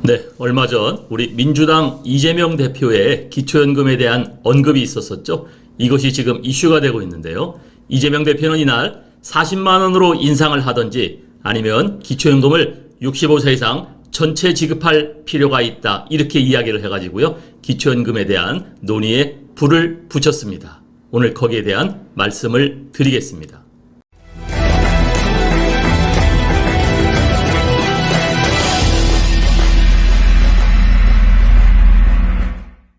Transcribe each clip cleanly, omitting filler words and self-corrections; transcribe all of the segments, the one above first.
네, 얼마 전 우리 민주당 이재명 대표의 기초연금에 대한 언급이 있었었죠. 이것이 지금 이슈가 되고 있는데요. 이재명 대표는 이날 40만 원으로 인상을 하든지 아니면 기초연금을 65세 이상 전체 지급할 필요가 있다, 이렇게 이야기를 해가지고요, 기초연금에 대한 논의에 불을 붙였습니다. 오늘 거기에 대한 말씀을 드리겠습니다.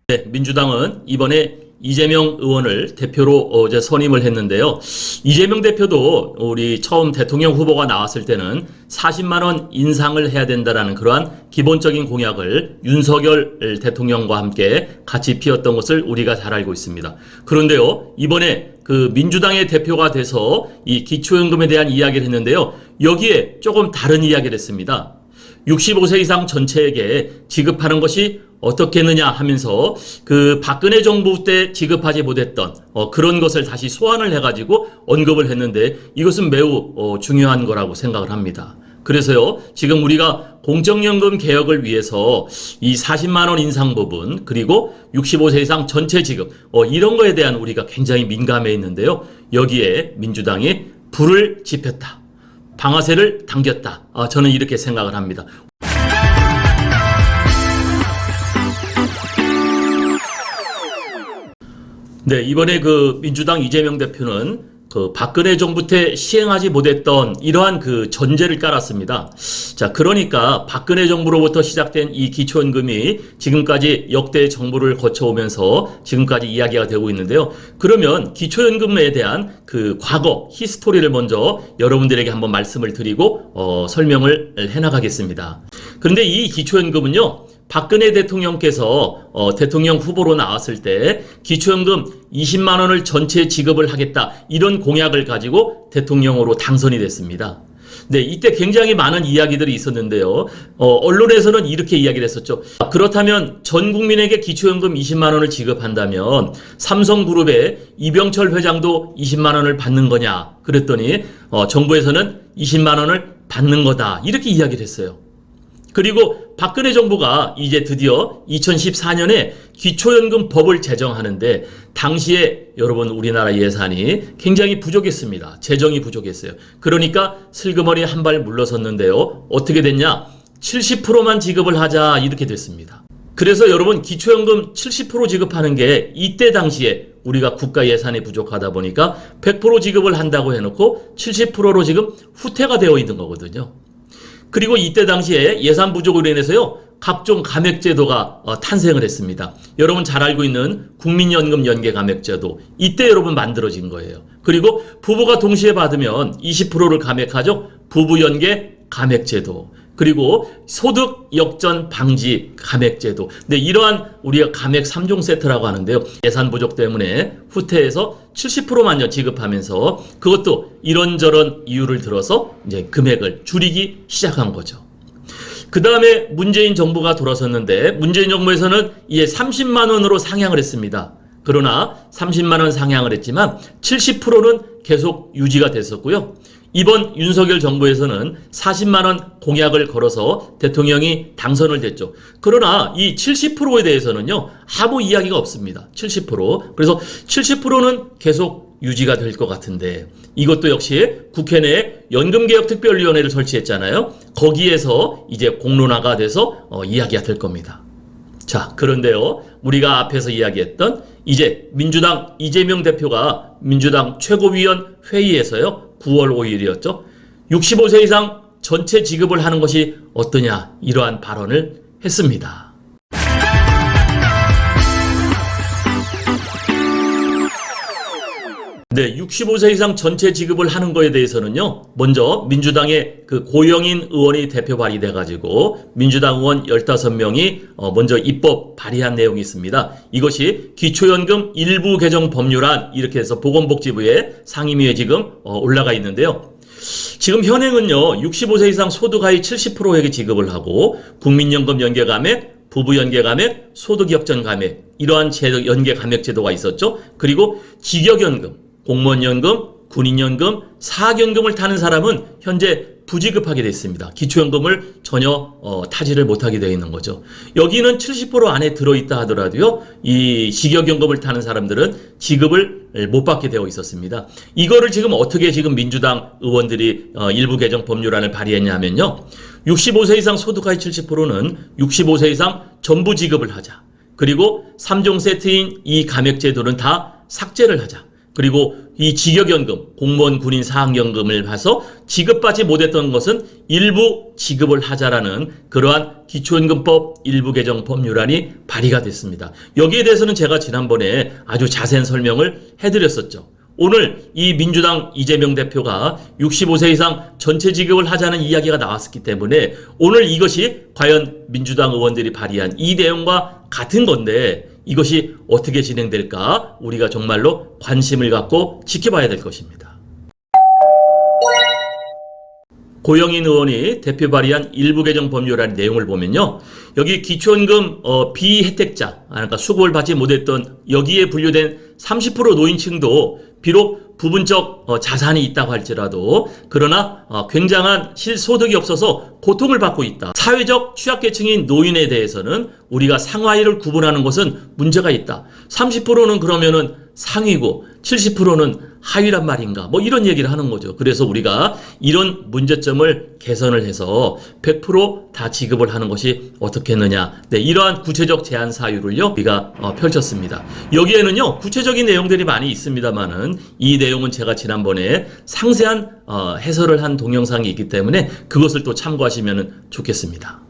네, 민주당은 이번에 이재명 의원을 대표로 어제 선임을 했는데요. 이재명 대표도 우리 처음 대통령 후보가 나왔을 때는 40만 원 인상을 해야 된다라는 그러한 기본적인 공약을 윤석열 대통령과 함께 같이 피웠던 것을 우리가 잘 알고 있습니다. 그런데요, 이번에 그 민주당의 대표가 돼서 이 기초연금에 대한 이야기를 했는데요. 여기에 조금 다른 이야기를 했습니다. 65세 이상 전체에게 지급하는 것이 어떻겠느냐 하면서 그 박근혜 정부 때 지급하지 못했던 그런 것을 다시 소환을 해가지고 언급을 했는데, 이것은 매우 중요한 거라고 생각을 합니다. 그래서요, 지금 우리가 공적연금 개혁을 위해서 이 40만 원 인상 부분, 그리고 65세 이상 전체 지급, 이런 거에 대한 우리가 굉장히 민감해 있는데요. 여기에 민주당이 불을 지폈다, 방아쇠를 당겼다, 저는 이렇게 생각을 합니다. 네, 이번에 그 민주당 이재명 대표는 그 박근혜 정부 때 시행하지 못했던 이러한 그 전제를 깔았습니다. 자, 그러니까 박근혜 정부로부터 시작된 이 기초연금이 지금까지 역대 정부를 거쳐오면서 지금까지 이야기가 되고 있는데요. 그러면 기초연금에 대한 그 과거 히스토리를 먼저 여러분들에게 한번 말씀을 드리고 설명을 해나가겠습니다. 그런데 이 기초연금은요, 박근혜 대통령께서 대통령 후보로 나왔을 때 기초연금 20만 원을 전체 지급을 하겠다, 이런 공약을 가지고 대통령으로 당선이 됐습니다. 네, 이때 굉장히 많은 이야기들이 있었는데요. 언론에서는 이렇게 이야기를 했었죠. 그렇다면 전 국민에게 기초연금 20만 원을 지급한다면 삼성그룹의 이병철 회장도 20만 원을 받는 거냐? 그랬더니 정부에서는 20만 원을 받는 거다, 이렇게 이야기를 했어요. 그리고 박근혜 정부가 이제 드디어 2014년에 기초연금법을 제정하는데, 당시에 여러분 우리나라 예산이 굉장히 부족했습니다. 재정이 부족했어요. 그러니까 슬그머니 한 발 물러섰는데요. 어떻게 됐냐? 70%만 지급을 하자, 이렇게 됐습니다. 그래서 여러분, 기초연금 70% 지급하는 게 이때 당시에 우리가 국가 예산이 부족하다 보니까 100% 지급을 한다고 해놓고 70%로 지금 후퇴가 되어 있는 거거든요. 그리고 이때 당시에 예산 부족으로 인해서요, 각종 감액제도가 탄생을 했습니다. 여러분 잘 알고 있는 국민연금 연계감액제도, 이때 여러분 만들어진 거예요. 그리고 부부가 동시에 받으면 20%를 감액하죠. 부부연계 감액제도. 그리고 소득 역전 방지 감액제도. 네, 이러한 우리가 감액 3종 세트라고 하는데요. 예산 부족 때문에 후퇴해서 70%만요 지급하면서, 그것도 이런저런 이유를 들어서 이제 금액을 줄이기 시작한 거죠. 그 다음에 문재인 정부가 돌아섰는데, 문재인 정부에서는 이제 30만 원으로 상향을 했습니다. 그러나 30만 원 상향을 했지만 70%는 계속 유지가 됐었고요. 이번 윤석열 정부에서는 40만 원 공약을 걸어서 대통령이 당선을 됐죠. 그러나 이 70%에 대해서는요, 아무 이야기가 없습니다. 70%. 그래서 70%는 계속 유지가 될 것 같은데, 이것도 역시 국회 내에 연금개혁특별위원회를 설치했잖아요. 거기에서 이제 공론화가 돼서 이야기가 될 겁니다. 자, 그런데요, 우리가 앞에서 이야기했던 이제 민주당 이재명 대표가 민주당 최고위원 회의에서요, 9월 5일이었죠. 65세 이상 전체 지급을 하는 것이 어떠냐, 이러한 발언을 했습니다. 네, 65세 이상 전체 지급을 하는 거에 대해서는요, 먼저 민주당의 그 고영인 의원이 대표 발의돼가지고 민주당 의원 15명이 먼저 입법 발의한 내용이 있습니다. 이것이 기초연금 일부 개정 법률안, 이렇게 해서 보건복지부의 상임위에 지금 올라가 있는데요. 지금 현행은요, 65세 이상 소득 하위 70%에게 지급을 하고, 국민연금 연계감액, 부부연계감액, 소득역전감액, 이러한 연계감액 제도가 있었죠. 그리고 직역연금, 공무원연금, 군인연금, 사학연금을 타는 사람은 현재 부지급하게 되어 있습니다. 기초연금을 전혀 타지를 못하게 되어 있는 거죠. 여기는 70% 안에 들어있다 하더라도요. 이 직역연금을 타는 사람들은 지급을 못 받게 되어 있었습니다. 이거를 지금 어떻게 지금 민주당 의원들이 일부 개정 법률안을 발의했냐면요. 65세 이상 소득하위 70%는 65세 이상 전부 지급을 하자. 그리고 3종 세트인 이 감액제도는 다 삭제를 하자. 그리고 이 직역연금, 공무원, 군인, 사학연금을 봐서 지급받지 못했던 것은 일부 지급을 하자라는 그러한 기초연금법 일부 개정 법률안이 발의가 됐습니다. 여기에 대해서는 제가 지난번에 아주 자세한 설명을 해드렸었죠. 오늘 이 민주당 이재명 대표가 65세 이상 전체 지급을 하자는 이야기가 나왔기 때문에 오늘 이것이 과연 민주당 의원들이 발의한 이 내용과 같은 건데 이것이 어떻게 진행될까 우리가 정말로 관심을 갖고 지켜봐야 될 것입니다. 고영인 의원이 대표 발의한 일부 개정 법률안 내용을 보면요. 여기 기초연금 비혜택자, 그러니까 수급을 받지 못했던 여기에 분류된 30% 노인층도 비록 부분적 자산이 있다고 할지라도 그러나 굉장한 실소득이 없어서 고통을 받고 있다. 사회적 취약계층인 노인에 대해서는 우리가 상하이를 구분하는 것은 문제가 있다. 30%는 그러면은 상위고 70%는 하위란 말인가? 뭐 이런 얘기를 하는 거죠. 그래서 우리가 이런 문제점을 개선을 해서 100% 지급을 하는 것이 어떻겠느냐. 네, 이러한 구체적 제한 사유를요, 우리가 펼쳤습니다. 여기에는요, 구체적인 내용들이 많이 있습니다만은 이 내용은 제가 지난번에 상세한 해설을 한 동영상이 있기 때문에 그것을 또 참고하시면 좋겠습니다.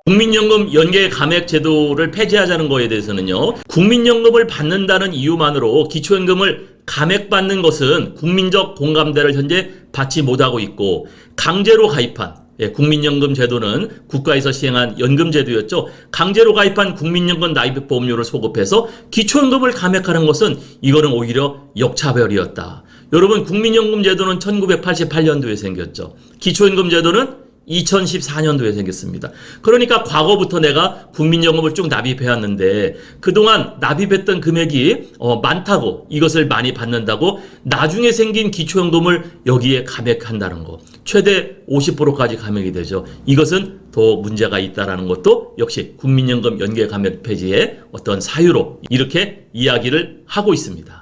국민연금 연계 감액 제도를 폐지하자는 거에 대해서는요. 국민연금을 받는다는 이유만으로 기초연금을 감액받는 것은 국민적 공감대를 현재 받지 못하고 있고 강제로 가입한 국민연금 제도는 국가에서 시행한 연금제도였죠. 강제로 가입한 국민연금 납입보험료를 소급해서 기초연금을 감액하는 것은 이거는 오히려 역차별이었다. 여러분 국민연금 제도는 1988년도에 생겼죠. 기초연금 제도는 2014년도에 생겼습니다. 그러니까 과거부터 내가 국민연금을 쭉 납입해왔는데 그동안 납입했던 금액이 많다고 이것을 많이 받는다고 나중에 생긴 기초연금을 여기에 감액한다는 거. 최대 50%까지 감액이 되죠. 이것은 더 문제가 있다는 것도 역시 국민연금 연계 감액 폐지의 어떤 사유로 이렇게 이야기를 하고 있습니다.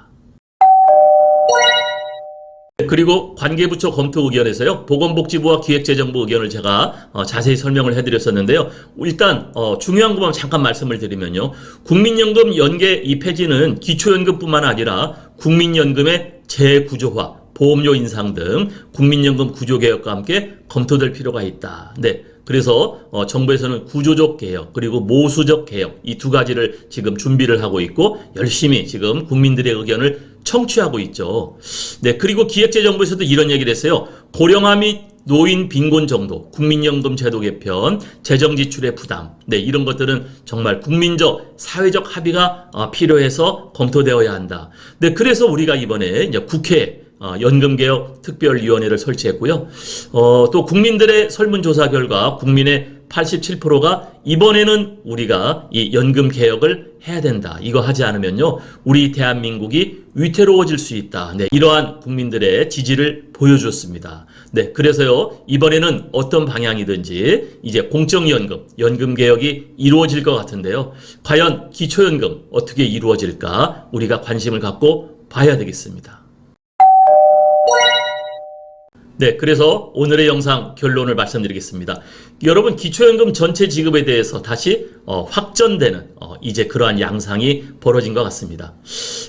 그리고 관계부처 검토 의견에서요. 보건복지부와 기획재정부 의견을 제가 자세히 설명을 해드렸었는데요. 일단 중요한 것만 잠깐 말씀을 드리면요. 국민연금 연계 이 폐지는 기초연금뿐만 아니라 국민연금의 재구조화, 보험료 인상 등 국민연금 구조개혁과 함께 검토될 필요가 있다. 네. 그래서 정부에서는 구조적 개혁 그리고 모수적 개혁 이 두 가지를 지금 준비를 하고 있고 열심히 지금 국민들의 의견을 청취하고 있죠. 네, 그리고 기획재정부에서도 이런 얘기를 했어요. 고령화 및 노인 빈곤 정도, 국민연금 제도 개편, 재정 지출의 부담, 네, 이런 것들은 정말 국민적, 사회적 합의가 필요해서 검토되어야 한다. 네, 그래서 우리가 이번에 이제 국회 연금개혁 특별위원회를 설치했고요. 또 국민들의 설문조사 결과 국민의 87%가 이번에는 우리가 이 연금 개혁을 해야 된다. 이거 하지 않으면요. 우리 대한민국이 위태로워질 수 있다. 네, 이러한 국민들의 지지를 보여주었습니다. 네, 그래서요. 이번에는 어떤 방향이든지 이제 공적연금, 연금 개혁이 이루어질 것 같은데요. 과연 기초연금 어떻게 이루어질까? 우리가 관심을 갖고 봐야 되겠습니다. 네, 그래서 오늘의 영상 결론을 말씀드리겠습니다. 여러분 기초연금 전체 지급에 대해서 다시 확전되는 이제 그러한 양상이 벌어진 것 같습니다.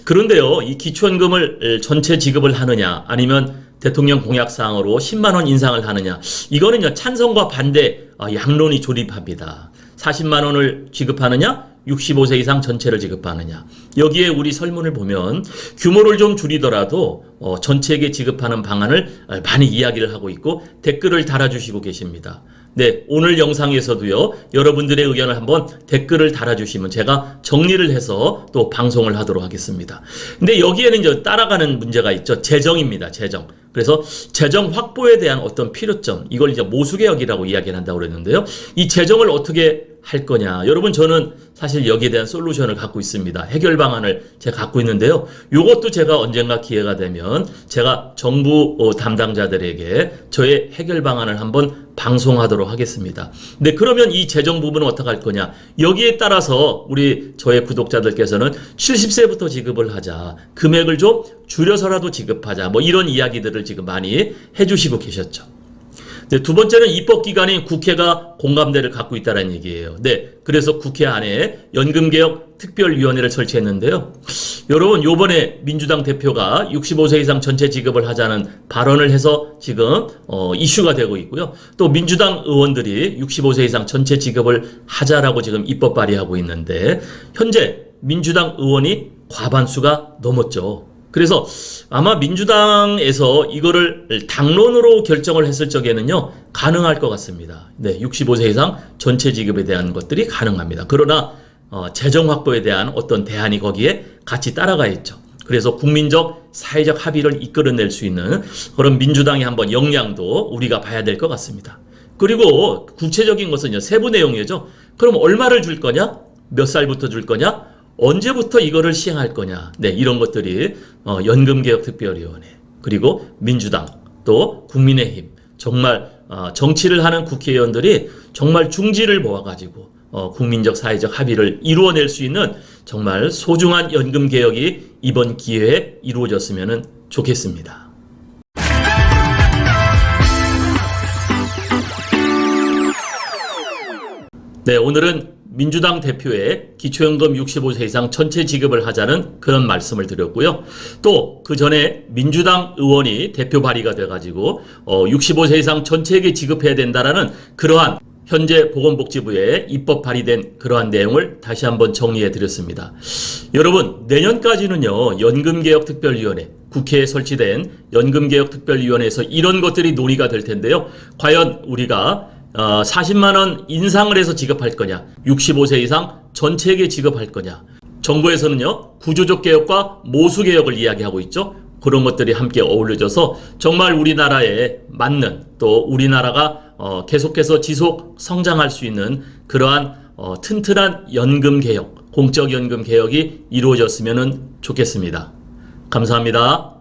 그런데요, 이 기초연금을 전체 지급을 하느냐 아니면 대통령 공약사항으로 10만 원 인상을 하느냐 이거는요 찬성과 반대 양론이 조립합니다. 40만 원을 지급하느냐 65세 이상 전체를 지급하느냐. 여기에 우리 설문을 보면 규모를 좀 줄이더라도 전체에게 지급하는 방안을 많이 이야기를 하고 있고 댓글을 달아주시고 계십니다. 네, 오늘 영상에서도요, 여러분들의 의견을 한번 댓글을 달아주시면 제가 정리를 해서 또 방송을 하도록 하겠습니다. 근데 여기에는 이제 따라가는 문제가 있죠. 재정입니다. 재정. 그래서 재정 확보에 대한 어떤 필요점, 이걸 이제 모수개혁이라고 이야기를 한다고 그랬는데요. 이 재정을 어떻게 할 거냐. 여러분, 저는 사실 여기에 대한 솔루션을 갖고 있습니다. 해결 방안을 제가 갖고 있는데요. 요것도 제가 언젠가 기회가 되면 제가 정부 담당자들에게 저의 해결 방안을 한번 방송하도록 하겠습니다. 근데 그러면 이 재정 부분은 어떻게 할 거냐? 여기에 따라서 저의 구독자들께서는 70세부터 지급을 하자. 금액을 좀 줄여서라도 지급하자. 뭐 이런 이야기들을 지금 많이 해주시고 계셨죠. 네, 두 번째는 입법기관인 국회가 공감대를 갖고 있다는 얘기예요. 네, 그래서 국회 안에 연금개혁 특별위원회를 설치했는데요. 여러분, 요번에 민주당 대표가 65세 이상 전체 지급을 하자는 발언을 해서 지금 이슈가 되고 있고요. 또 민주당 의원들이 65세 이상 전체 지급을 하자라고 지금 입법 발의하고 있는데 현재 민주당 의원이 과반수가 넘었죠. 그래서 아마 민주당에서 이거를 당론으로 결정을 했을 적에는요, 가능할 것 같습니다. 네, 65세 이상 전체 지급에 대한 것들이 가능합니다. 그러나 재정 확보에 대한 어떤 대안이 거기에 같이 따라가 있죠. 그래서 국민적 사회적 합의를 이끌어낼 수 있는 그런 민주당의 한번 역량도 우리가 봐야 될 것 같습니다. 그리고 구체적인 것은요, 세부 내용이죠. 그럼 얼마를 줄 거냐? 몇 살부터 줄 거냐? 언제부터 이거를 시행할 거냐. 네, 이런 것들이 연금개혁특별위원회 그리고 민주당 또 국민의힘 정말 정치를 하는 국회의원들이 정말 중지를 모아가지고 국민적 사회적 합의를 이루어낼 수 있는 정말 소중한 연금개혁이 이번 기회에 이루어졌으면 좋겠습니다. 네, 오늘은 민주당 대표의 기초연금 65세 이상 전체 지급을 하자는 그런 말씀을 드렸고요. 또 그 전에 민주당 의원이 대표 발의가 돼가지고 65세 이상 전체에게 지급해야 된다라는 그러한 현재 보건복지부에 입법 발의된 그러한 내용을 다시 한번 정리해 드렸습니다. 여러분, 내년까지는요, 연금개혁특별위원회, 국회에 설치된 연금개혁특별위원회에서 이런 것들이 논의가 될 텐데요. 과연 우리가 40만 원 인상을 해서 지급할 거냐, 65세 이상 전체에게 지급할 거냐. 정부에서는요, 구조적 개혁과 모수 개혁을 이야기하고 있죠. 그런 것들이 함께 어우러져서 정말 우리나라에 맞는, 또 우리나라가 계속해서 지속 성장할 수 있는 그러한 튼튼한 연금 개혁, 공적 연금 개혁이 이루어졌으면 좋겠습니다. 감사합니다.